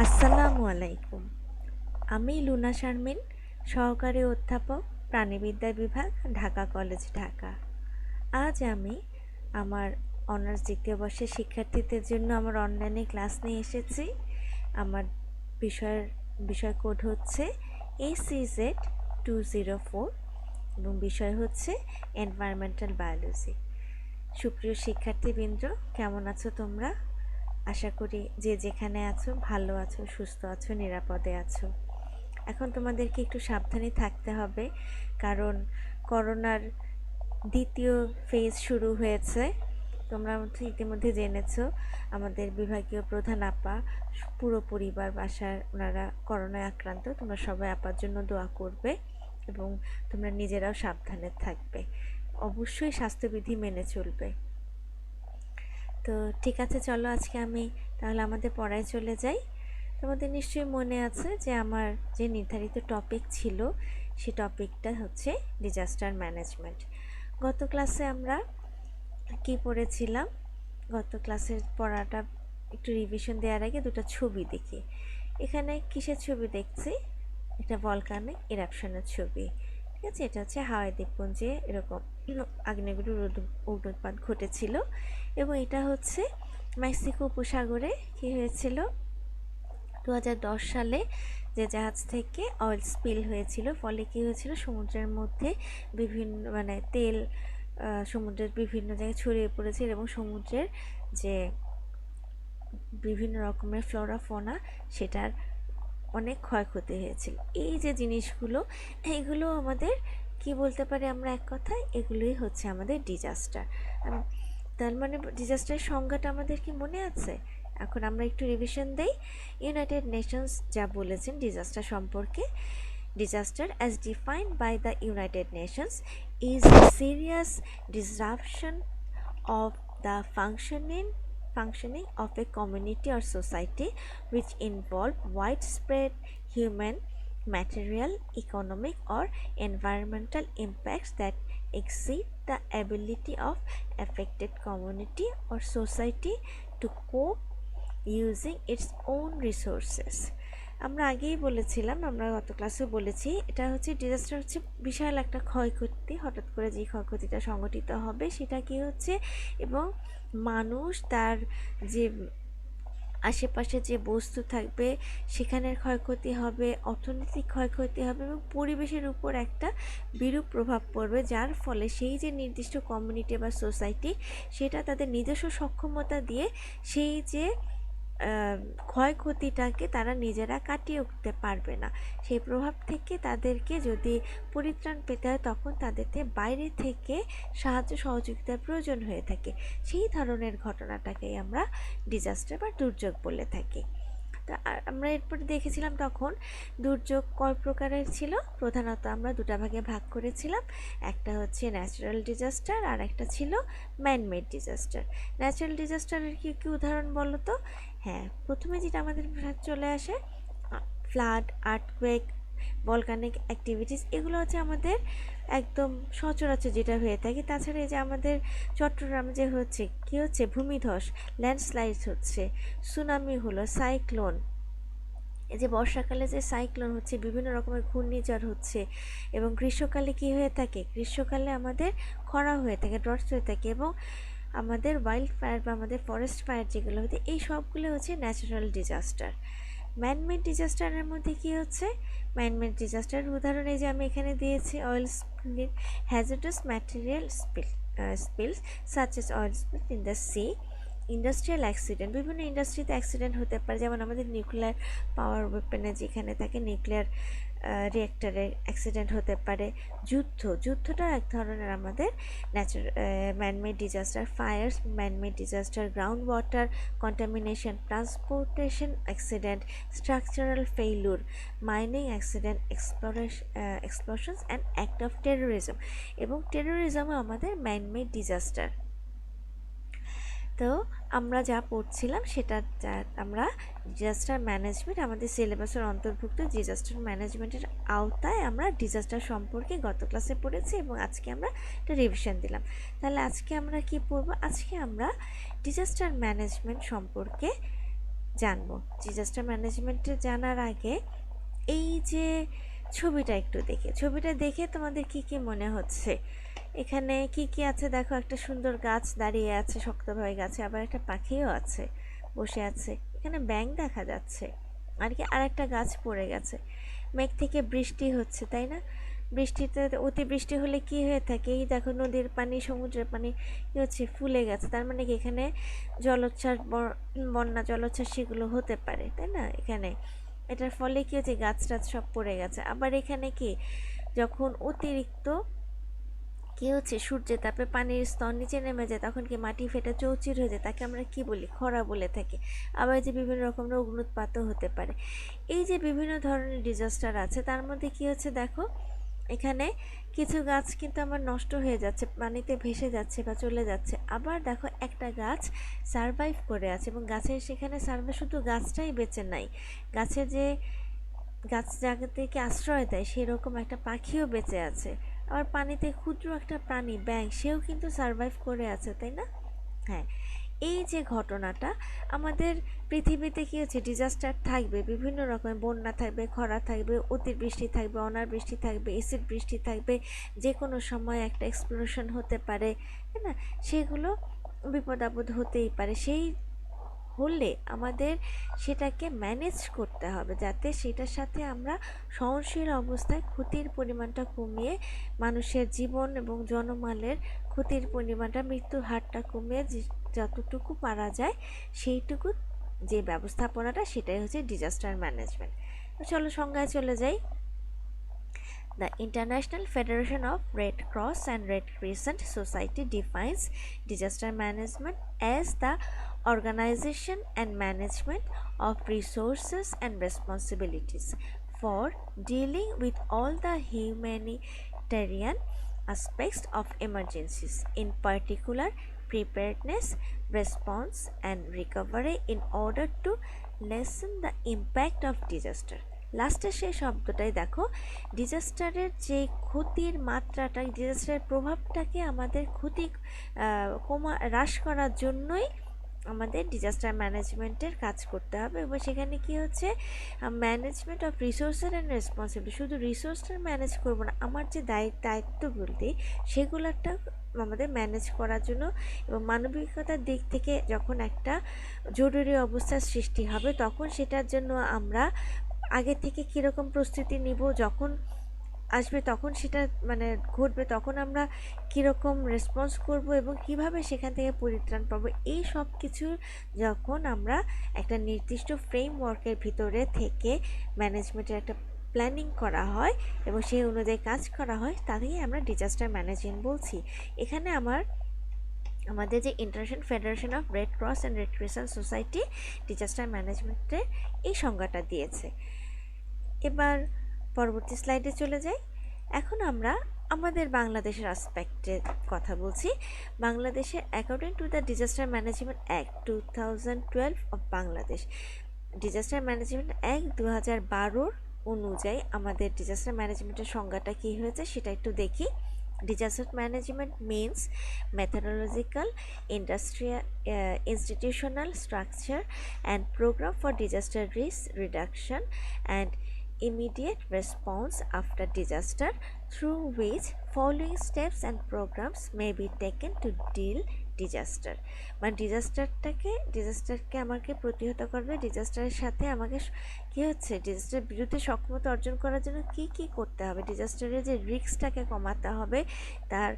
আসসালামু আলাইকুম। আমি লুনা শারমিন, সহকারী অধ্যাপক, প্রাণীবিদ্যা বিভাগ, ঢাকা কলেজ, ঢাকা। আজ আমি আমার অনার্স দ্বিতীয় বর্ষের শিক্ষার্থীদের জন্য আমার অনলাইনে ক্লাস নিয়ে এসেছি। আমার বিষয় কোড হচ্ছে ACZ204 এবং বিষয় হচ্ছে এনভায়রনমেন্টাল বায়োলজি। সুপ্রিয় শিক্ষার্থীবৃন্দ, কেমন আছো তোমরা? আশা করি যে যেখানে আছো ভালো আছো, সুস্থ আছো, নিরাপদে আছো। এখন তোমাদেরকে একটু সাবধানে থাকতে হবে, কারণ করোনার দ্বিতীয় ফেজ শুরু হয়েছে। তোমরা ইতিমধ্যে জেনেছো আমাদের বিভাগীয় প্রধান আপা পুরো পরিবার বাসার ওনারা করোনায় আক্রান্ত। তোমরা সবাই আপার জন্য দোয়া করবে এবং তোমরা নিজেরাও সাবধানে থাকবে। অবশ্যই স্বাস্থ্যবিধি মেনে চলবে। তো ঠিক আছে, চলো আজকে আমি তাহলে আমাদের পড়ায় চলে যাই। তোমাদের নিশ্চয়ই মনে আছে যে আমার যে নির্ধারিত টপিক ছিল সেই টপিকটা হচ্ছে ডিজাস্টার ম্যানেজমেন্ট। গত ক্লাসে আমরা কি পড়েছিলাম? গত ক্লাসের পড়াটা একটু রিভিশন দেওয়ার আগে দুটো ছবি দেখি। এখানে কিসের ছবি দেখছি? এটা ভলকানিক ইরাপশনের ছবি। ঠিক আছে, এটা হচ্ছে হাওয়াই দ্বীপপুঞ্জে এরকম আগ্নেয়গিরির অগ্ন্যুৎপাত ঘটেছিল এবং এটা হচ্ছে মেক্সিকো উপসাগরে কি হয়েছিল 2010 সালে যে জাহাজ থেকে অয়েল স্পিল হয়েছিল, ফলে কি হয়েছিল সমুদ্রের মধ্যে বিভিন্ন তেল সমুদ্রের বিভিন্ন জায়গায় ছড়িয়ে পড়েছিল এবং সমুদ্রের যে বিভিন্ন রকমের ফ্লোরা ফোনা সেটার অনেক ক্ষয়ক্ষতি হয়েছিল। এই যে জিনিসগুলো, এইগুলো আমাদের কি বলতে পারি আমরা এক কথায়, এগুলোই হচ্ছে আমাদের ডিজাস্টার। তার মানে ডিজাস্টারের সংজ্ঞাটা আমাদের কি মনে আছে? এখন আমরা একটু রিভিশন দেই। ইউনাইটেড নেশনস যা বলেছেন ডিজাস্টার সম্পর্কে, disaster as defined by the United Nations is a serious disruption of the functioning of a community or society which involve widespread human, material, economic or environmental impacts that exceed the ability of affected community or society to cope using its own resources. আমরা আগেই বলেছিলাম, আমরা গত ক্লাসে বলেছি, এটা হচ্ছে disaster হচ্ছে বিশাল একটা ক্ষয়ক্ষতি, হঠাৎ করে যে ক্ষয়ক্ষতিটা সংঘটিত হবে সেটা কি হচ্ছে, এবং মানুষ তার যে আশেপাশে যে বস্তু থাকবে সেখানের ক্ষয়ক্ষতি হবে, অর্থনৈতিক ক্ষয়ক্ষতি হবে এবং পরিবেশের উপর একটা বিরূপ প্রভাব পড়বে, যার ফলে সেই যে নির্দিষ্ট কমিউনিটি বা সোসাইটি সেটা তাদের নিজস্ব সক্ষমতা দিয়ে সেই যে ক্ষয়ক্ষতিটাকে তারা নিজেরা কাটিয়ে উঠতে পারবে না। সেই প্রভাব থেকে তাদেরকে যদি পরিত্রাণ পেতে হয় তখন তাদেরকে বাইরে থেকে সাহায্য সহযোগিতার প্রয়োজন হয়ে থাকে। সেই ধরনের ঘটনাটাকেই আমরা ডিজাস্টার বা দুর্যোগ বলে থাকি। তা আমরা এরপরে দেখেছিলাম তখন দুর্যোগ কয় প্রকারের ছিল। প্রধানত আমরা দুটা ভাগে ভাগ করেছিলাম, একটা হচ্ছে ন্যাচারাল ডিজাস্টার আর একটা ছিল ম্যানমেড ডিজাস্টার। ন্যাচারাল ডিজাস্টারের কি কি উদাহরণ বলো তো? হ্যাঁ, প্রথমে যেটা আমাদের চলে আসে ফ্লাড, আর্থকুয়েক, ভলকানিক অ্যাক্টিভিটিস, এগুলো হচ্ছে আমাদের একদম সচরাচর যেটা হয়ে থাকে। তাছাড়া এই যে আমাদের চট্টগ্রামে যে হচ্ছে কি হচ্ছে ভূমিধস, ল্যান্ডস্লাইড হচ্ছে, সুনামি হলো, সাইক্লোন, এই যে বর্ষাকালে যে সাইক্লোন হচ্ছে, বিভিন্ন রকমের ঘূর্ণিঝড় হচ্ছে, এবং গ্রীষ্মকালে কি হয়ে থাকে, গ্রীষ্মকালে আমাদের খরা হয়ে থাকে, ড্রটস হয়ে থাকে, এবং আমাদের ওয়াইল্ড ফায়ার বা আমাদের ফরেস্ট ফায়ার যেগুলো হতে, এই সবগুলো হচ্ছে ন্যাচারাল ডিজাস্টার। ম্যানমেড ডিজাস্টারের মধ্যে কি হচ্ছে? ম্যানমেড ডিজাস্টার উদাহরণ এই যে আমি এখানে দিয়েছি, oil spill, hazardous material spills such as oil spill in the sea, industrial accident, বিভিন্ন ইন্ডাস্ট্রিতে অ্যাক্সিডেন্ট হতে পারে, যেমন আমাদের নিউক্লিয়ার পাওয়ার ওয়েপনে যেখানে থাকে নিউক্লিয়ার রিঅ্যাক্টরের অ্যাক্সিডেন্ট হতে পারে। যুদ্ধটা এক ধরনের আমাদের manmade disaster. Fires manmade disaster, ground water contamination, transportation accident, structural failure, mining accident, explosions and act of terrorism, এবং টেরোরিজমও আমাদের ম্যানমেড ডিজাস্টার। তো আমরা যা পড়ছিলাম সেটা আমরা ডিজাস্টার ম্যানেজমেন্ট, আমাদের সিলেবাসের অন্তর্ভুক্ত ডিজাস্টার ম্যানেজমেন্টের আওতায় আমরা ডিজাস্টার সম্পর্কে গত ক্লাসে পড়েছি এবং আজকে আমরা একটা রিভিশন দিলাম। তাহলে আজকে আমরা কি পড়ব? আজকে আমরা ডিজাস্টার ম্যানেজমেন্ট সম্পর্কে জানবো। ডিজাস্টার ম্যানেজমেন্টে জানার আগে এই যে ছবিটা একটু ছবিটা দেখে তোমাদের কি কি মনে হচ্ছে? এখানে কি কি আছে দেখো, একটা সুন্দর গাছ দাঁড়িয়ে আছে শক্তভাবে গাছে, আবার একটা পাখিও আছে বসে আছে, এখানে ব্যাঙ দেখা যাচ্ছে, আর কি আর একটা গাছ পড়ে গেছে। মেঘ থেকে বৃষ্টি হচ্ছে, তাই না? বৃষ্টিতে অতিবৃষ্টি হলে কি হয়ে থাকে, এই দেখো নদীর পানি সমুদ্রের পানি কি হচ্ছে, ফুলে গেছে, তার মানে কি এখানে জলোচ্ছ্বাস বন্যা জলোচ্ছ্বাস সেগুলো হতে পারে, তাই না? এখানে এটার ফলে কি হচ্ছে, গাছ টাছ সব পড়ে গেছে। আবার এখানে কি যখন অতিরিক্ত কি হচ্ছে, সূর্যের তাপে পানির স্তর নিচে নেমে যায়, তখন কি মাটি ফেটে চৌচির হয়ে যায়, তাকে আমরা কি বলি, খরা বলে থাকি। আবার যে বিভিন্ন রকমের অগ্নুৎপাতও হতে পারে। এই যে বিভিন্ন ধরনের ডিজাস্টার আছে, তার মধ্যে কি হচ্ছে দেখো, এখানে কিছু গাছ কিন্তু আমার নষ্ট হয়ে যাচ্ছে, পানিতে ভেসে যাচ্ছে বা চলে যাচ্ছে। আবার দেখো একটা গাছ সারভাইভ করে আছে, এবং গাছের সেখানে সারভাইভ, শুধু গাছটাই বেঁচে নাই, গাছের যে গাছ জায়গা থেকে আশ্রয় দেয় সেরকম একটা পাখিও বেঁচে আছে। আবার পানিতে ক্ষুদ্র একটা প্রাণী ব্যাঙ, সেও কিন্তু সারভাইভ করে আছে, তাই না? হ্যাঁ, এই যে ঘটনাটা, আমাদের পৃথিবীতে কী হচ্ছে, ডিজাস্টার থাকবে, বিভিন্ন রকমের বন্যা থাকবে, খরা থাকবে, অতিবৃষ্টি থাকবে, অনাবৃষ্টি থাকবে, এসিড বৃষ্টি থাকবে, যে কোনো সময় একটা এক্সপ্লোশন হতে পারে, তাই না? সেগুলো বিপদ আপদ হতেই পারে। সেই হলে আমাদের সেটাকে ম্যানেজ করতে হবে, যাতে সেটার সাথে আমরা সহনশীল অবস্থায় ক্ষতির পরিমাণটা কমিয়ে, মানুষের জীবন এবং জনমালের ক্ষতির পরিমাণটা, মৃত্যুর হারটা কমিয়ে যতটুকু পারা যায় সেইটুকু যে ব্যবস্থাপনাটা, সেটাই হচ্ছে ডিজাস্টার ম্যানেজমেন্ট। তো চলো সংজ্ঞায় চলে যাই। The International Federation of Red Cross and Red Crescent Society defines disaster management as the organization and management of resources and responsibilities for dealing with all the humanitarian aspects of emergencies, in particular preparedness, response, and recovery, in order to lessen the impact of disaster. লাস্টের সেই শব্দটাই দেখো, ডিজাস্টারের যে ক্ষতির মাত্রাটা, ডিজাস্টারের প্রভাবটাকে আমাদের ক্ষতি হ্রাস করার জন্যই আমাদের ডিজাস্টার ম্যানেজমেন্টের কাজ করতে হবে। এবং সেখানে কি হচ্ছে, ম্যানেজমেন্ট অফ রিসোর্সের অ্যান্ড রেসপন্সিবিলিটি, শুধু রিসোর্সটা ম্যানেজ করবো না, আমার যে দায়িত্ব বলতে সেগুলোটা আমাদের ম্যানেজ করার জন্য, এবং মানবিকতার দিক থেকে যখন একটা জরুরি অবস্থার সৃষ্টি হবে, তখন সেটার জন্য আমরা আগে থেকে কীরকম প্রস্তুতি নিব, যখন আসবে তখন সেটা ঘটবে, তখন আমরা কীরকম রেসপন্স করব এবং কিভাবে সেখান থেকে পরিত্রাণ পাবো, এই সব কিছু যখন আমরা একটা নির্দিষ্ট ফ্রেমওয়ার্কের ভিতরে থেকে ম্যানেজমেন্টের একটা প্ল্যানিং করা হয় এবং সেই অনুযায়ী কাজ করা হয়, তাকেই আমরা ডিজাস্টার ম্যানেজমেন্ট বলছি। এখানে আমাদের যে international federation of red cross and red crescent society disaster ম্যানেজমেন্টের এই সংজ্ঞাটা দিয়েছে। এবার পরবর্তী স্লাইডে চলে যাই। এখন আমরা আমাদের বাংলাদেশের আসপেক্টের কথা বলছি। বাংলাদেশের according to the disaster management act 2012 of Bangladesh, disaster management act 2012 অনুযায়ী আমাদের ডিজাস্টার ম্যানেজমেন্টের সংজ্ঞাটা কী হয়েছে সেটা একটু দেখি। Disaster management means methodological, industrial, institutional structure and program for disaster risk reduction and immediate response after disaster, through which following steps and programs may be taken to deal disaster. ডিজাস্টারকে আমাকে প্রতিহত করবে, ডিজাস্টারের সাথে আমাকে কী হচ্ছে, ডিজাস্টারের বিরুদ্ধে সক্ষমতা অর্জন করার জন্য কি কি করতে হবে, ডিজাস্টারের যে রিস্কটাকে কমাতে হবে, তার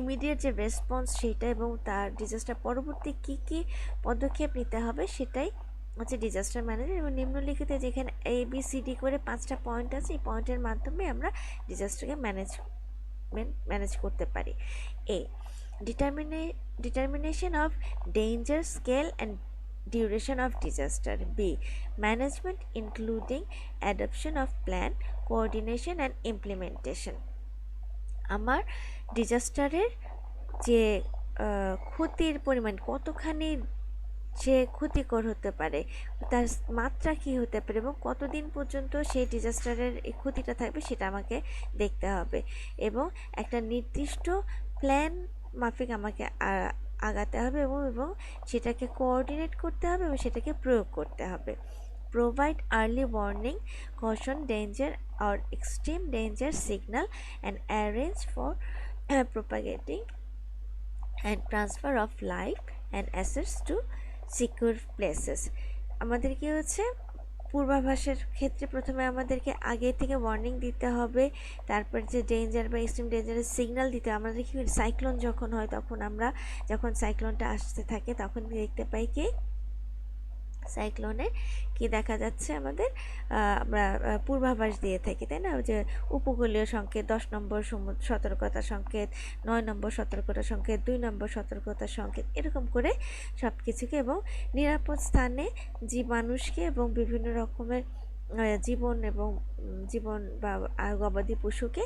ইমিডিয়েট যে রেসপন্স সেইটা, এবং তার ডিজাস্টার পরবর্তী কি কি পদক্ষেপ নিতে হবে সেটাই হচ্ছে ডিজাস্টার ম্যানেজমেন্ট। এবং নিম্নলিখিত যেখানে ABCD করে 5টা পয়েন্ট আছে, এই পয়েন্টের মাধ্যমে আমরা ডিজাস্টারকে ম্যানেজ করতে পারি। Determination of danger scale and duration of disaster. B. Management including adoption of plan, coordination and implementation. আমার ডিজাস্টারের যে ক্ষতির পরিমাণ কতখানি সে ক্ষতিকর হতে পারে, তার মাত্রা কী হতে পারে এবং কতদিন পর্যন্ত সেই ডিজাস্টারের এই ক্ষতিটা থাকবে সেটা আমাকে দেখতে হবে, এবং একটা নির্দিষ্ট প্ল্যান মাফিক আমাকে আগাতে হবে এবং সেটাকে কোঅর্ডিনেট করতে হবে এবং সেটাকে প্রয়োগ করতে হবে। Provide early warning, caution, danger or extreme danger signal and arrange for propagating and transfer of life and assets to secure places। আমাদের কি হচ্ছে পূর্বাভাসের ক্ষেত্রে প্রথমে আমাদেরকে আগে থেকে ওয়ার্নিং দিতে হবে, তারপর যে ডেঞ্জার বা এক্সট্রিম ডেঞ্জারের সিগন্যাল দিতে হবে। আমাদের কি সাইক্লোন যখন হয় তখন আমরা যখন সাইক্লোনটা আসতে থাকে তখন দেখতে পাই কি সাইক্লোনে কি দেখা যাচ্ছে আমাদের আমরা পূর্বাভাস দিয়ে থাকি, তাই না? যে উপকূলীয় সংকেত 10 নম্বর সতর্কতা সংকেত, 9 নম্বর সতর্কতা সংকেত, 2 নম্বর সতর্কতা সংকেত, এরকম করে সব কিছুকে এবং নিরাপদ স্থানে মানুষকে এবং বিভিন্ন রকমের জীবন বা গবাদি পশুকে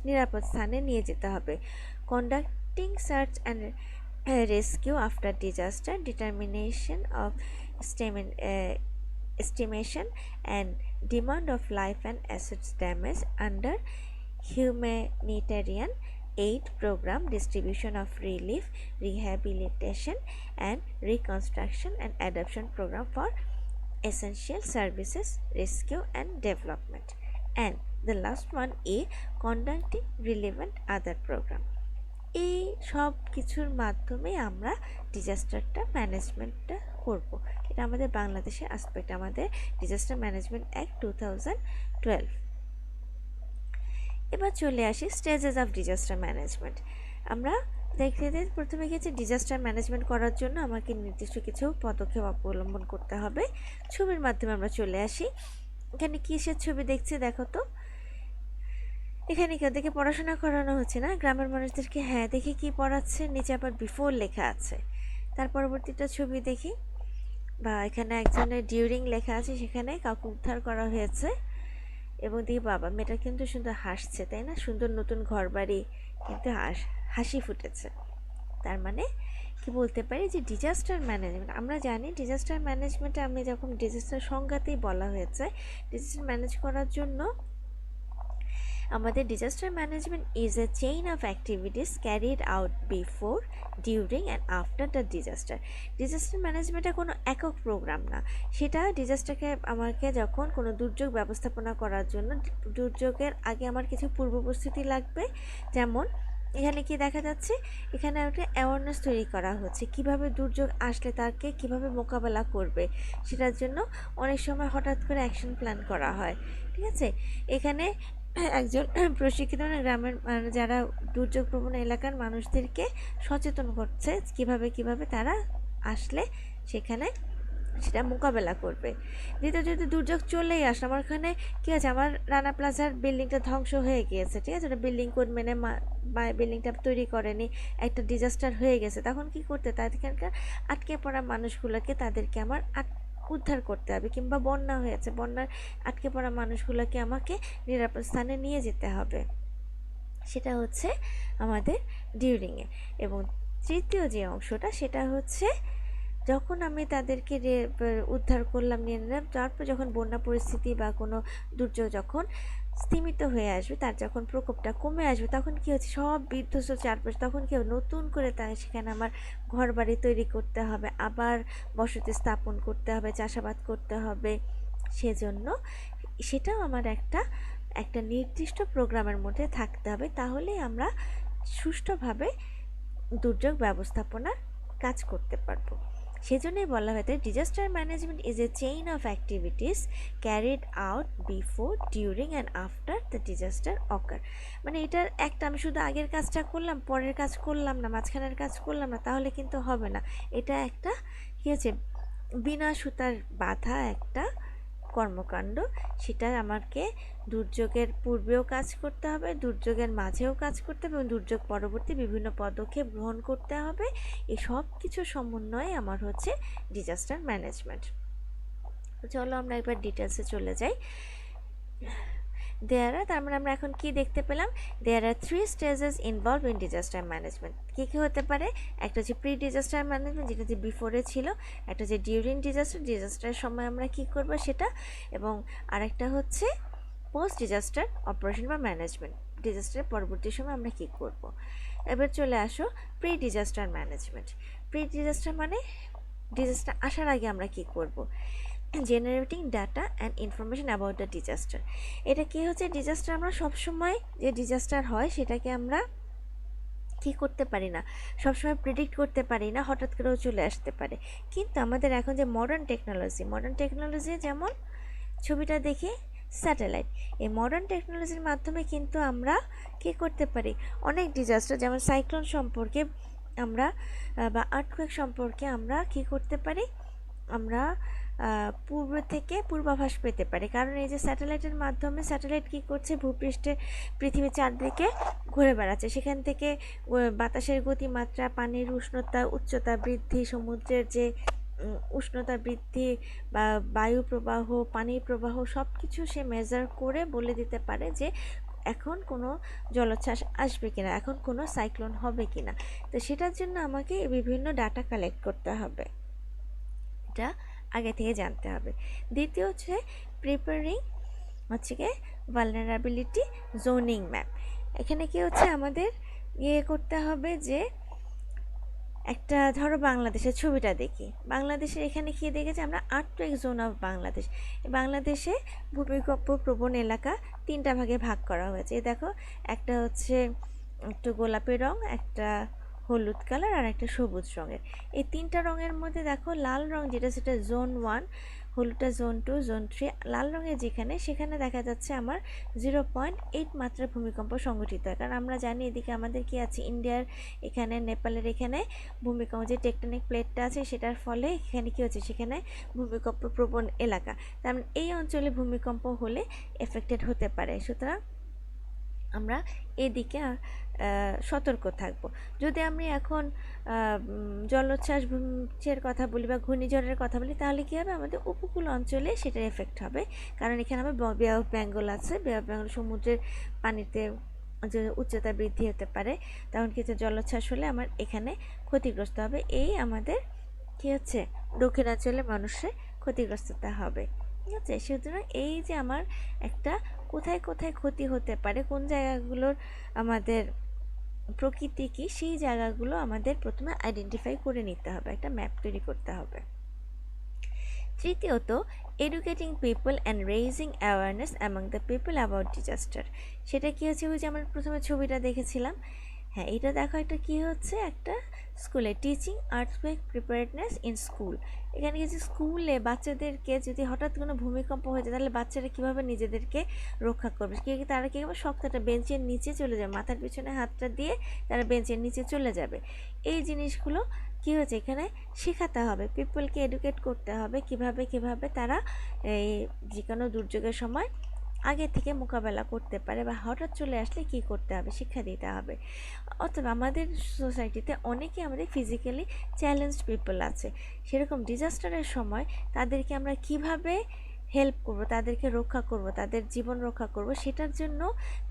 নিরাপদ স্থানে নিয়ে যেতে হবে। Conducting search and rescue after disaster, determination of estimation and demand of life and assets damage under humanitarian aid program, distribution of relief, rehabilitation and reconstruction and adoption program for essential services, rescue and development. And the last one is conducting relevant other program. এই সব কিছুর মাধ্যমে আমরা ডিজাস্টারটা ম্যানেজমেন্টটা করব। এটা আমাদের বাংলাদেশের aspect, আমাদের ডিজাস্টার ম্যানেজমেন্ট অ্যাক্ট 2012। এবার চলে আসি স্টেজেস অফ ডিজাস্টার ম্যানেজমেন্ট। আমরা দেখতে প্রথমে গেছি ডিজাস্টার ম্যানেজমেন্ট করার জন্য আমাকে নির্দিষ্ট কিছু পদক্ষেপ অবলম্বন করতে হবে। ছবির মাধ্যমে আমরা চলে আসি। এখানে কিসের ছবি দেখছি দেখো তো। এখানে কেউ দেখে পড়াশোনা করানো হচ্ছে না, গ্রামের মানুষদেরকে। হ্যাঁ, দেখি কি পড়াচ্ছে, নিচে আবার বিফোর লেখা আছে। তার পরবর্তীটা ছবি দেখি, বা এখানে একজনের ডিউরিং লেখা আছে, সেখানে কাউকে উদ্ধার করা হয়েছে এবং দেখি বাবা মেয়েটা কিন্তু সুন্দর হাসছে, তাই না? সুন্দর নতুন ঘর বাড়ি, কিন্তু হাসি ফুটেছে। তার মানে কি বলতে পারি যে ডিজাস্টার ম্যানেজমেন্ট, আমরা জানি ডিজাস্টার ম্যানেজমেন্টে আমি যখন ডিজাস্টার সংজ্ঞাতেই বলা হয়েছে ডিজাস্টার ম্যানেজ করার জন্য আমাদের disaster management is a chain of activities carried out before, during and after the disaster. Disaster ম্যানেজমেন্টটা কোনো একক প্রোগ্রাম না, সেটা ডিজাস্টারকে আমাকে যখন কোনো দুর্যোগ ব্যবস্থাপনা করার জন্য দুর্যোগের আগে আমার কিছু পূর্ব প্রস্তুতি লাগবে। যেমন এখানে কি দেখা যাচ্ছে, এখানে একটা অ্যাওয়ারনেস তৈরি করা হচ্ছে কিভাবে দুর্যোগ আসলে তাকে কিভাবে মোকাবেলা করবে, সেটার জন্য অনেক সময় হঠাৎ করে অ্যাকশন প্ল্যান করা হয়। ঠিক আছে, এখানে একজন প্রশিক্ষিত গ্রামের যারা দুর্যোগ প্রবণ এলাকার মানুষদেরকে সচেতন করছে কিভাবে তারা আসলে সেখানে সেটা মোকাবেলা করবে। দ্বিতীয়, যদি দুর্যোগ চলেই আসে, আমার ওখানে কী আছে, আমার রানা প্লাজার বিল্ডিংটা ধ্বংস হয়ে গিয়েছে, ঠিক আছে, ওটা বিল্ডিং কোড মেনে বিল্ডিংটা তৈরি করেনি, একটা ডিজাস্টার হয়ে গেছে, তখন কি করতে, তাদেরকে আটকে পড়া মানুষগুলোকে তাদেরকে আমার উদ্ধার করতে হবে। কিংবা বন্যা হয়েছে, বন্যার আটকে পড়া মানুষগুলোকে আমাকে নিরাপদ স্থানে নিয়ে যেতে হবে, সেটা হচ্ছে আমাদের ডিউরিংয়ে। এবং তৃতীয় যে অংশটা সেটা হচ্ছে যখন আমি তাদেরকে উদ্ধার করলাম, নিয়ে নিলাম, তারপর যখন বন্যা পরিস্থিতি বা কোনো দুর্যোগ যখন স্তিমিত হয়ে আসবে, তার যখন প্রকোপটা কমে আসবে, তখন কী হচ্ছে, সব বিধ্বস্ত চারপাশ, তখন কি নতুন করে সেখানে আমার ঘর বাড়ি তৈরি করতে হবে, আবার বসতি স্থাপন করতে হবে, চাষাবাদ করতে হবে। সেজন্য সেটাও আমার একটা নির্দিষ্ট প্রোগ্রামের মধ্যে থাকতে হবে, তাহলেই আমরা সুষ্ঠুভাবে দুর্যোগ ব্যবস্থাপনার কাজ করতে পারবো। সেজন্যই বলা হয়েছে disaster management is a chain of activities carried out before, during and after the disaster occur. মানে এটার একটা আমি শুধু আগের কাজটা করলাম, পরের কাজ করলাম না, মাঝখানের কাজ করলাম না, তাহলে কিন্তু হবে না। এটা একটা কী হচ্ছে, বিনা সুতার বাঁধা একটা কর্মকাণ্ড। সেটা আমাকে দুর্যোগের পূর্বেও কাজ করতে হবে, দুর্যোগের মাঝেও কাজ করতে হবে এবং দুর্যোগ পরবর্তী বিভিন্ন পদক্ষেপ গ্রহণ করতে হবে। এই সব কিছু সমন্বয়ে আমার হচ্ছে ডিজাস্টার ম্যানেজমেন্ট। চলো আমরা একবার ডিটেলসে চলে যাই। তার মানে আমরা এখন কি দেখতে পেলাম, there are 3 stages involve in disaster management. কী কী হতে পারে, একটা হচ্ছে প্রি ডিজাস্টার ম্যানেজমেন্ট, যেটা যে বিফোরে ছিল, একটা হচ্ছে ডিউরিং ডিজাস্টারের সময় আমরা কি করব সেটা, এবং আরেকটা হচ্ছে পোস্ট ডিজাস্টার অপারেশন বা ম্যানেজমেন্ট, ডিজাস্টারের পরবর্তী সময় আমরা কি করব। এবার চলে আসো pre disaster management. Pre disaster মানে ডিজাস্টার আসার আগে আমরা কি করব? Generating data and information about the disaster. এটা কি হচ্ছে, ডিজাস্টার আমরা সবসময় যে ডিজাস্টার হয় সেটাকে আমরা কি করতে পারি না, সবসময় প্রেডিক্ট করতে পারি না, হঠাৎ করেও চলে আসতে পারে। কিন্তু আমাদের এখন যে মডার্ন টেকনোলজি যেমন ছবিটা দেখি স্যাটেলাইট, এই মডার্ন টেকনোলজির মাধ্যমে কিন্তু আমরা কী করতে পারি, অনেক ডিজাস্টার যেমন সাইক্লোন সম্পর্কে আমরা বা আর্থকুয়েক সম্পর্কে আমরা কি করতে পারি, আমরা পূর্ব থেকে পূর্বাভাস পেতে পারি। কারণ এই যে স্যাটেলাইটের মাধ্যমে স্যাটেলাইট কী করছে, ভূপৃষ্ঠে পৃথিবীর চারদিকে ঘুরে বেড়াচ্ছে, সেখান থেকে বাতাসের গতিমাত্রা, পানির উষ্ণতা, উচ্চতা বৃদ্ধি, সমুদ্রের যে উষ্ণতা বৃদ্ধি বা বায়ু প্রবাহ, পানির প্রবাহ সব কিছু সে মেজার করে বলে দিতে পারে যে এখন কোনো জলোচ্ছ্বাস আসবে কিনা, এখন কোনো সাইক্লোন হবে কিনা। তো সেটার জন্য আমাকে বিভিন্ন ডাটা কালেক্ট করতে হবে, এটা আগে থেকে জানতে হবে। দ্বিতীয় হচ্ছে প্রিপেয়ারিং হচ্ছে গিয়ে ভালনারাবিলিটি জোনিং ম্যাপ। এখানে কি হচ্ছে, আমাদের করতে হবে যে একটা ধরো বাংলাদেশের ছবিটা দেখি, বাংলাদেশের এখানে কি দেখেছি আমরা আর্থকুয়েক জোন অফ বাংলাদেশ। বাংলাদেশে ভূমিকম্প প্রবণ এলাকা 3টা ভাগে ভাগ করা হয়েছে। দেখো, একটা হচ্ছে একটু গোলাপি রং, একটা হলুদ কালার আর একটা সবুজ রঙের। এই 3টা রঙের মধ্যে দেখো লাল রং যেটা সেটা জোন 1, হলুদটা জোন 2, জোন 3। লাল রঙের সেখানে দেখা যাচ্ছে আমার 0.8 মাত্রার ভূমিকম্প সংঘটিত হয়। কারণ আমরা জানি এদিকে আমাদের কি আছে, ইন্ডিয়ার এখানে, নেপালের এখানে ভূমিকম্প যে টেকটনিক প্লেটটা আছে সেটার ফলে এখানে কি হচ্ছে, সেখানে ভূমিকম্প প্রবণ এলাকা, তার মানে এই অঞ্চলে ভূমিকম্প হলে এফেক্টেড হতে পারে। সুতরাং আমরা এদিকে সতর্ক থাকব। যদি আমি এখন জলোচ্ছ্বাসের কথা বলি বা ঘূর্ণিঝড়ের কথা বলি, তাহলে কী হবে, আমাদের উপকূল অঞ্চলে সেটার এফেক্ট হবে। কারণ এখানে আমার বে অফ বেঙ্গল আছে, বে অফ বেঙ্গল সমুদ্রের পানিতে যে উচ্চতা বৃদ্ধি হতে পারে, তখন কিছু জলোচ্ছ্বাস হলে আমার এখানে ক্ষতিগ্রস্ত হবে। এই আমাদের কী হচ্ছে, দক্ষিণাঞ্চলের মানুষের ক্ষতিগ্রস্ততা হবে। ঠিক আছে, সুতরাং এই যে আমার একটা কোথায় কোথায় ক্ষতি হতে পারে, কোন জায়গাগুলোর আমাদের প্রকৃতি কী, সেই জায়গাগুলো আমাদের প্রথমে আইডেন্টিফাই করে নিতে হবে, একটা ম্যাপ তৈরি করতে হবে। তৃতীয়ত, educating people and raising awareness among the people about disaster. সেটা কী হচ্ছে, ওই যে আমরা প্রথমে ছবিটা দেখেছিলাম, হ্যাঁ এটা দেখো, একটা কী হচ্ছে, একটা স্কুলে টিচিং আর্থকুয়েক প্রিপারেডনেস ইন স্কুল। এখানে কিছু স্কুলে বাচ্চাদেরকে যদি হঠাৎ কোনো ভূমিকম্প হয়ে যায়, তাহলে বাচ্চারা কীভাবে নিজেদেরকে রক্ষা করবে, তারা কী করবে, শক্ত একটা বেঞ্চের নিচে চলে যাবে, মাথার পিছনে হাতটা দিয়ে তারা বেঞ্চের নিচে চলে যাবে। এই জিনিসগুলো কী হচ্ছে, এখানে শেখাতে হবে, পিপলকে এডুকেট করতে হবে কিভাবে তারা এই যে কোনো দুর্যোগের সময় আগে থেকে মোকাবেলা করতে পারে বা হঠাৎ চলে আসলে কি করতে হবে শিক্ষা দিতে হবে। অথবা আমাদের সোসাইটিতে অনেকে আমাদের ফিজিক্যালি চ্যালেঞ্জড পিপল আছে, সেরকম ডিজাস্টারের সময় তাদেরকে আমরা কিভাবে হেল্প করব, তাদেরকে রক্ষা করব, তাদের জীবন রক্ষা করব, সেটার জন্য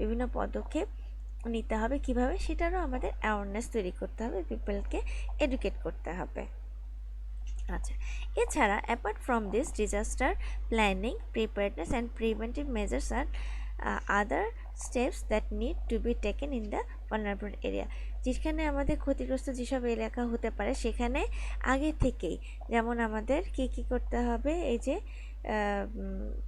বিভিন্ন পদক্ষেপ নিতে হবে। কিভাবে, সেটারও আমাদের অ্যাওয়ারনেস তৈরি করতে হবে, পিপলকে এডুকেট করতে হবে। আচ্ছা, এছাড়া apart from this, disaster planning, preparedness and preventive measures আর other steps that need to be taken in the vulnerable area. যেখানে আমাদের ক্ষতিগ্রস্ত যেসব এলাকা হতে পারে, সেখানে আগে থেকেই যেমন আমাদের কী করতে হবে, এই যে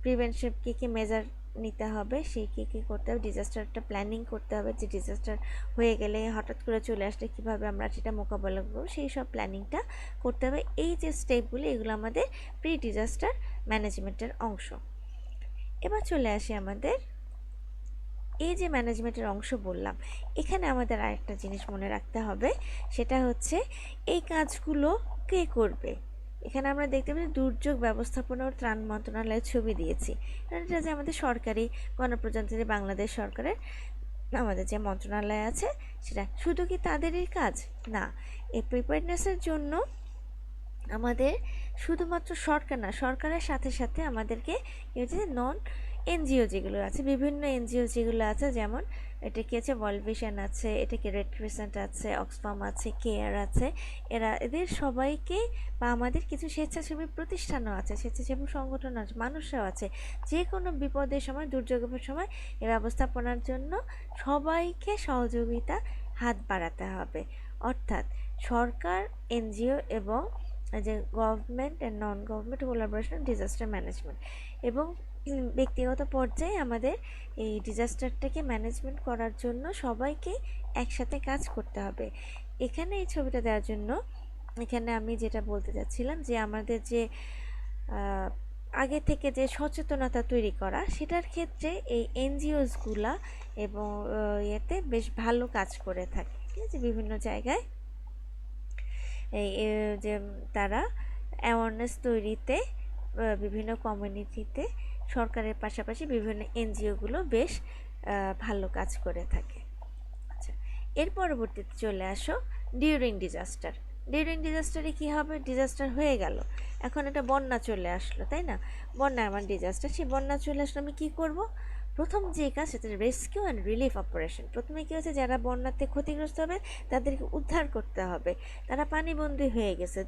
প্রিভেনশন কী মেজার নিতে হবে, সেই কী করতে হবে, ডিজাস্টারটা প্ল্যানিং করতে হবে, যে ডিজাস্টার হয়ে গেলে হঠাৎ করে চলে আসলে কীভাবে আমরা সেটা মোকাবেলা করবো, সেই সব প্ল্যানিংটা করতে হবে। এই যে স্টেপগুলি, এগুলো আমাদের প্রি ডিজাস্টার ম্যানেজমেন্টের অংশ। এবার চলে আসি আমাদের এই যে ম্যানেজমেন্টের অংশ বললাম, এখানে আমাদের আরেকটা জিনিস মনে রাখতে হবে, সেটা হচ্ছে এই কাজগুলো কে করবে। এখানে আমরা দেখতে পাচ্ছি দুর্যোগ ব্যবস্থাপনা ও ত্রাণ মন্ত্রণালয়ের ছবি দিয়েছি। এটা যে আমাদের সরকারি গণপ্রজাতন্ত্রী বাংলাদেশ সরকারের আমাদের যে মন্ত্রণালয় আছে, সেটা শুধু কি তাদেরই কাজ না, এই প্রিপেয়ারনেসের জন্য আমাদের শুধুমাত্র সরকার না, সরকারের সাথে সাথে আমাদেরকে নন এনজিও যেগুলো আছে, বিভিন্ন এনজিও যেগুলো আছে, যেমন এটা কি আছে, ওয়ার্ল্ড ভিশন আছে, এটাকে রেড ক্রিসেন্ট আছে, অক্সফাম আছে, কেয়ার আছে, এদের সবাইকে বা আমাদের কিছু স্বেচ্ছাসেবী প্রতিষ্ঠানও আছে, স্বেচ্ছাসেবী সংগঠন আছে, মানুষরাও আছে, যে কোনো বিপদের সময়, দুর্যোগের সময় এ ব্যবস্থাপনার জন্য সবাইকে সহযোগিতা হাত বাড়াতে হবে। অর্থাৎ সরকার, এনজিও এবং যে government and non government collaboration disaster management এবং ব্যক্তিগত পর্যায়ে আমাদের এই ডিজাস্টারটাকে ম্যানেজমেন্ট করার জন্য সবাইকে একসাথে কাজ করতে হবে। এখানে এই ছবিটা দেওয়ার জন্য এখানে আমি যেটা বলতে চাচ্ছিলাম যে আমাদের যে আগে থেকে যে সচেতনতা তৈরি করা, সেটার ক্ষেত্রে এই এনজিওসগুলা এবং ইয়েতে বেশ ভালো কাজ করে থাকে। ঠিক আছে, বিভিন্ন জায়গায় এই যে তারা অ্যাওয়ারনেস তৈরিতে বিভিন্ন কমিউনিটিতে সরকারের পাশাপাশি বিভিন্ন এনজিওগুলো বেশ ভালো কাজ করে থাকে। আচ্ছা, এর পরবর্তীতে চলে আসো ডিউরিং ডিজাস্টার। ডিউরিং ডিজাস্টারে কী হবে? ডিজাস্টার হয়ে গেল, এখন একটা বন্যা চলে আসলো, তাই না? বন্যা আমার ডিজাস্টার, সেই বন্যা চলে আসলো, আমি কী করব? প্রথম যে কাজ সেটা রেস্কিউ অ্যান্ড রিলিফ অপারেশন। প্রথমে কী হচ্ছে, যারা বন্যাতে ক্ষতিগ্রস্ত হবে তাদেরকে উদ্ধার করতে হবে। তারা পানিবন্দী হয়ে গেছে,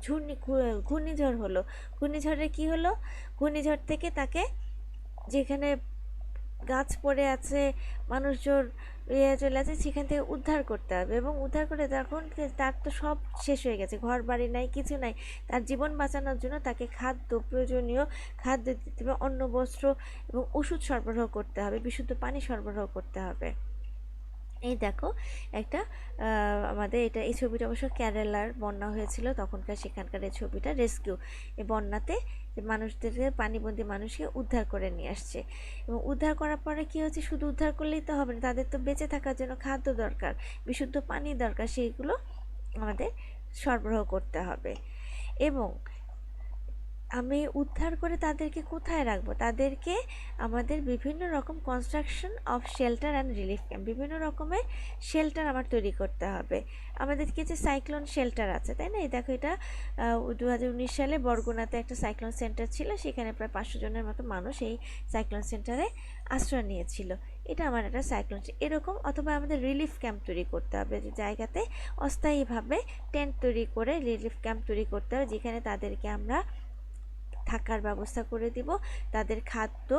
ঘূর্ণিঝড় হলো, ঘূর্ণিঝড়ে কী হলো, ঘূর্ণিঝড় থেকে তাকে যেখানে গাছ পড়ে আছে, মানুষজন চলে আছে, সেখান থেকে উদ্ধার করতে হবে এবং উদ্ধার করে তখন তার তো সব শেষ হয়ে গেছে, ঘর বাড়ি নাই, কিছু নাই। তার জীবন বাঁচানোর জন্য তাকে খাদ্য, প্রয়োজনীয় খাদ্য দিতে হবে, অন্ন, বস্ত্র এবং ওষুধ সরবরাহ করতে হবে, বিশুদ্ধ পানি সরবরাহ করতে হবে। এই দেখো একটা আমাদের এই ছবিটা অবশ্য কেরালার বন্যা হয়েছিল তখনকার, সেখানকার এই ছবিটা রেস্কিউ, এই বন্যাতে মানুষদেরকে, পানিবন্দী মানুষকে উদ্ধার করে নিয়ে আসছে এবং উদ্ধার করার পরে কী হচ্ছে, শুধু উদ্ধার করলেই তো হবে না, তাদের তো বেঁচে থাকার জন্য খাদ্য দরকার, বিশুদ্ধ পানি দরকার, সেইগুলো আমাদের সরবরাহ করতে হবে। এবং আমি উদ্ধার করে তাদেরকে কোথায় রাখবো? তাদেরকে আমাদের বিভিন্ন রকম construction of shelter and relief camp, বিভিন্ন রকমের শেল্টার আমার তৈরি করতে হবে। আমাদের কিছু সাইক্লোন শেল্টার আছে, তাই না? এই দেখো, এটা 2019 সালে বরগুনাতে একটা সাইক্লোন সেন্টার ছিল, সেখানে প্রায় 500 জনের মতো মানুষ এই সাইক্লোন সেন্টারে আশ্রয় নিয়েছিল। এটা আমার একটা সাইক্লোন এরকম। অথবা আমাদের রিলিফ ক্যাম্প তৈরি করতে হবে, যে জায়গাতে অস্থায়ীভাবে টেন্ট তৈরি করে রিলিফ ক্যাম্প তৈরি করতে হবে, যেখানে তাদেরকে আমরা থাকার ব্যবস্থা করে দিব, তাদের খাদ্য,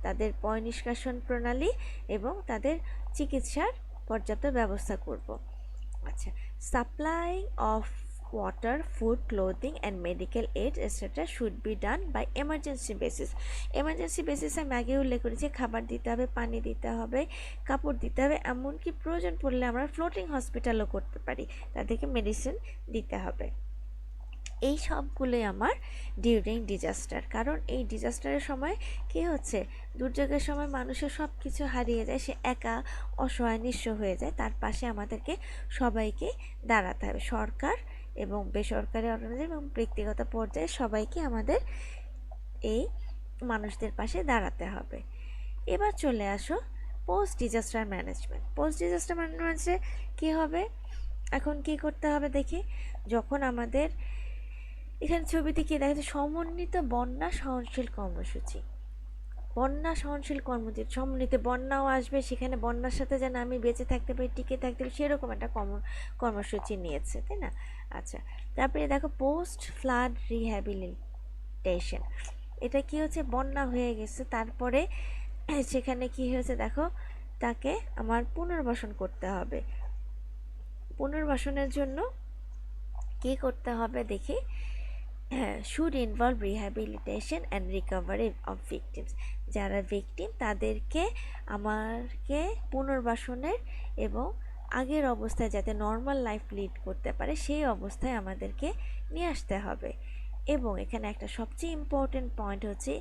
তাদের পয় নিষ্কাশন প্রণালী এবং তাদের চিকিৎসার পর্যাপ্ত ব্যবস্থা করব। আচ্ছা, supply of water, food, clothing and medical aid etc. should be done by emergency basis. Emergency basis আমি আগে উল্লেখ করেছি, খাবার দিতে হবে, পানি দিতে হবে, কাপড় দিতে হবে, এমনকি প্রয়োজন পড়লে আমরা ফ্লোটিং হসপিটালও করতে পারি, তাদেরকে মেডিসিন দিতে হবে। এই সবগুলোই আমার ডিউরিং ডিজাস্টার। কারণ এই ডিজাস্টারের সময় কী হচ্ছে, দুর্যোগের সময় মানুষের সব কিছু হারিয়ে যায়, সে একা অসহায় নিঃস্ব হয়ে যায়, তার পাশে আমাদেরকে সবাইকে দাঁড়াতে হবে, সরকার এবং বেসরকারি অর্গানাইজেশন এবং ব্যক্তিগত পর্যায়ে সবাইকে আমাদের এই মানুষদের পাশে দাঁড়াতে হবে। এবার চলে আসো post disaster management. Post disaster ম্যানেজমেন্টে কী হবে, এখন কি করতে হবে দেখি। যখন আমাদের এখানে ছবিতে কি দেখা যাচ্ছে, সমন্বিত বন্যা সহনশীল কর্মসূচি, বন্যা সহনশীল কর্মসূচি, সমন্বিত বন্যাও আসবে, সেখানে বন্যার সাথে যেন আমি বেঁচে থাকতে পারি, টিকে থাকতে পারি, সেরকম একটা কর্মসূচি নিয়েছে, তাই না? আচ্ছা, তারপরে দেখো পোস্ট ফ্লাড রিহ্যাবিলিটেশন। এটা কি হচ্ছে, বন্যা হয়ে গেছে, তারপরে সেখানে কি হয়েছে দেখো, তাকে আমার পুনর্বাসন করতে হবে। পুনর্বাসনের জন্য কী করতে হবে দেখি, should involve rehabilitation and recovery of victims. যারা ভিকটিম তাদেরকে আমাকে পুনর্বাসনের এবং আগের অবস্থায় যাতে নর্মাল লাইফ লিড করতে পারে সেই অবস্থায় আমাদেরকে নিয়ে আসতে হবে। এবং এখানে একটা সবচেয়ে ইম্পর্টেন্ট পয়েন্ট হচ্ছে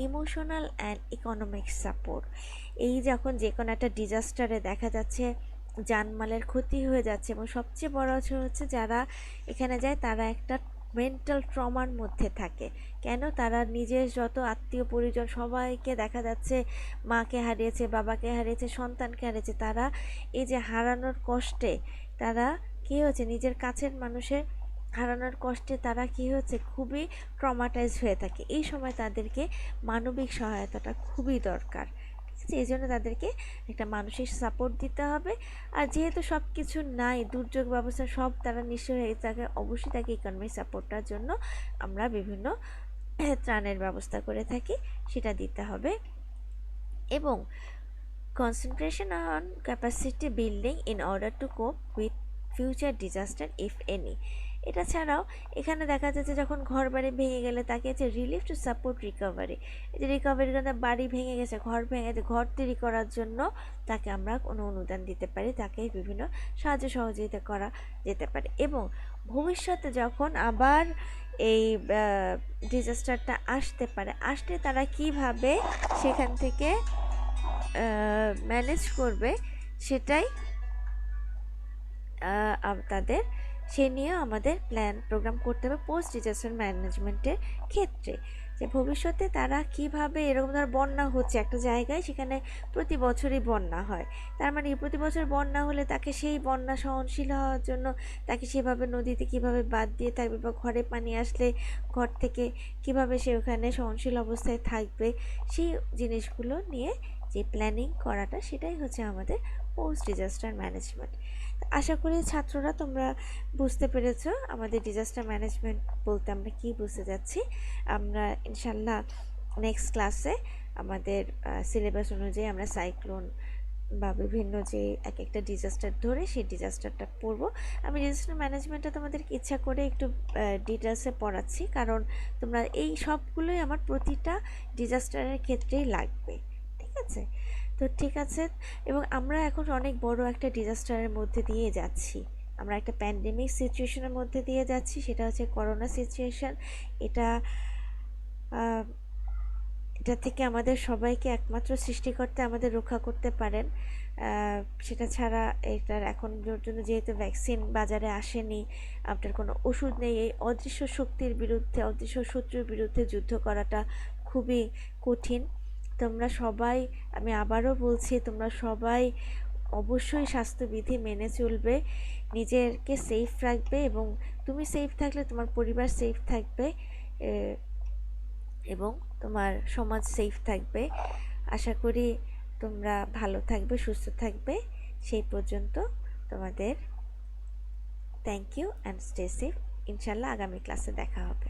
ইমোশনাল অ্যান্ড ইকোনমিক সাপোর্ট। এই যখন যে কোনো একটা ডিজাস্টারে দেখা যাচ্ছে জানমালের ক্ষতি হয়ে যাচ্ছে এবং সবচেয়ে বড় হচ্ছে যারা এখানে যায় তারা একটা মেন্টাল ট্রমার মধ্যে থাকে। কেন? তারা নিজের যত আত্মীয় পরিজন সবাইকে দেখা যাচ্ছে, মাকে হারিয়েছে, বাবাকে হারিয়েছে, সন্তানকে হারিয়েছে, তারা এই যে হারানোর কষ্টে তারা কী হচ্ছে, নিজের কাছের মানুষের হারানোর কষ্টে তারা কী হচ্ছে, খুবই ট্রমাটাইজ হয়ে থাকে। এই সময় তাদেরকে মানবিক সহায়তাটা খুবই দরকার। এই জন্য তাদেরকে একটা মানসিক সাপোর্ট দিতে হবে। আর যেহেতু সব কিছু নাই, দুর্যোগ ব্যবস্থা সব তারা নিঃস্ব হয়ে থাকে, অবশ্যই তাকে ইকোনমিক সাপোর্টটার জন্য আমরা বিভিন্ন ত্রাণের ব্যবস্থা করে থাকি, সেটা দিতে হবে। এবং concentration on capacity building in order to cope with future disaster if any. এটা ছাড়াও এখানে দেখা যাচ্ছে যখন ঘর বাড়ি ভেঙে গেলে তাকে হচ্ছে রিলিফ টু সাপোর্ট রিকভারি, এই যে রিকভারির জন্য বাড়ি ভেঙে গেছে, ঘর ভেঙে গেছে, ঘর তৈরি করার জন্য তাকে আমরা কোনো অনুদান দিতে পারি, তাকে বিভিন্ন সাহায্য সহযোগিতা করা যেতে পারে। এবং ভবিষ্যতে যখন আবার এই ডিজাস্টারটা আসতে পারে, আসলে তারা কিভাবে সেখান থেকে ম্যানেজ করবে সেটাই তাদের সে নিয়েও আমাদের প্ল্যান প্রোগ্রাম করতে হবে পোস্ট ডিজাস্টার ম্যানেজমেন্টের ক্ষেত্রে। যে ভবিষ্যতে তারা কিভাবে, এরকম ধর বন্যা হচ্ছে একটা জায়গায়, সেখানে প্রতি বছরই বন্যা হয়, তার মানে প্রতি বছর বন্যা হলে তাকে সেই বন্যা সহনশীল হওয়ার জন্য তাকে সেভাবে নদীতে কিভাবে বাদ দিয়ে থাকবে, বা ঘরে পানি আসলে ঘর থেকে কিভাবে সে ওখানে সহনশীল অবস্থায় থাকবে, সেই জিনিসগুলো নিয়ে যে প্ল্যানিং করাটা, সেটাই হচ্ছে আমাদের পোস্ট ডিজাস্টার ম্যানেজমেন্ট। আশা করি ছাত্ররা তোমরা বুঝতে পেরেছ আমাদের ডিজাস্টার ম্যানেজমেন্ট বলতে আমরা কি বুঝতে যাচ্ছি। আমরা ইনশাল্লাহ নেক্সট ক্লাসে আমাদের সিলেবাস অনুযায়ী আমরা সাইক্লোন বা বিভিন্ন যে এক একটা ডিজাস্টার ধরে সেই ডিজাস্টারটা পড়বো। আমি ডিজাস্টার ম্যানেজমেন্টটা তোমাদেরকে ইচ্ছা করে একটু ডিটেলসে পড়াচ্ছি, কারণ তোমরা এই সবগুলোই আমার প্রতিটা ডিজাস্টারের ক্ষেত্রেই লাগবে, ঠিক আছে? তো ঠিক আছে, এবং আমরা এখন অনেক বড় একটা ডিজাস্টারের মধ্যে দিয়ে যাচ্ছি, আমরা একটা প্যান্ডেমিক সিচুয়েশনের মধ্যে দিয়ে যাচ্ছি, সেটা হচ্ছে করোনা সিচুয়েশন। এটা এটা থেকে আমাদের সবাইকে একমাত্র সৃষ্টিকর্তা আমাদের রক্ষা করতে পারেন, সেটা ছাড়া এটার এখন পর্যন্ত যেহেতু ভ্যাকসিন বাজারে আসেনি, আপনার কোনো ওষুধ নেই, এই অদৃশ্য শক্তির বিরুদ্ধে, অদৃশ্য শত্রুর বিরুদ্ধে যুদ্ধ করাটা খুবই কঠিন। তোমরা সবাই, আমি আবারও বলছি, তোমরা সবাই অবশ্যই স্বাস্থ্যবিধি মেনে চলবে, নিজেকে সেফ রাখবে, এবং তুমি সেফ থাকলে তোমার পরিবার সেফ থাকবে, এবং তোমার সমাজ সেফ থাকবে। আশা করি তোমরা ভালো থাকবে, সুস্থ থাকবে। সেই পর্যন্ত তোমাদের thank you and stay safe. ইনশাল্লাহ আগামী ক্লাসে দেখা হবে।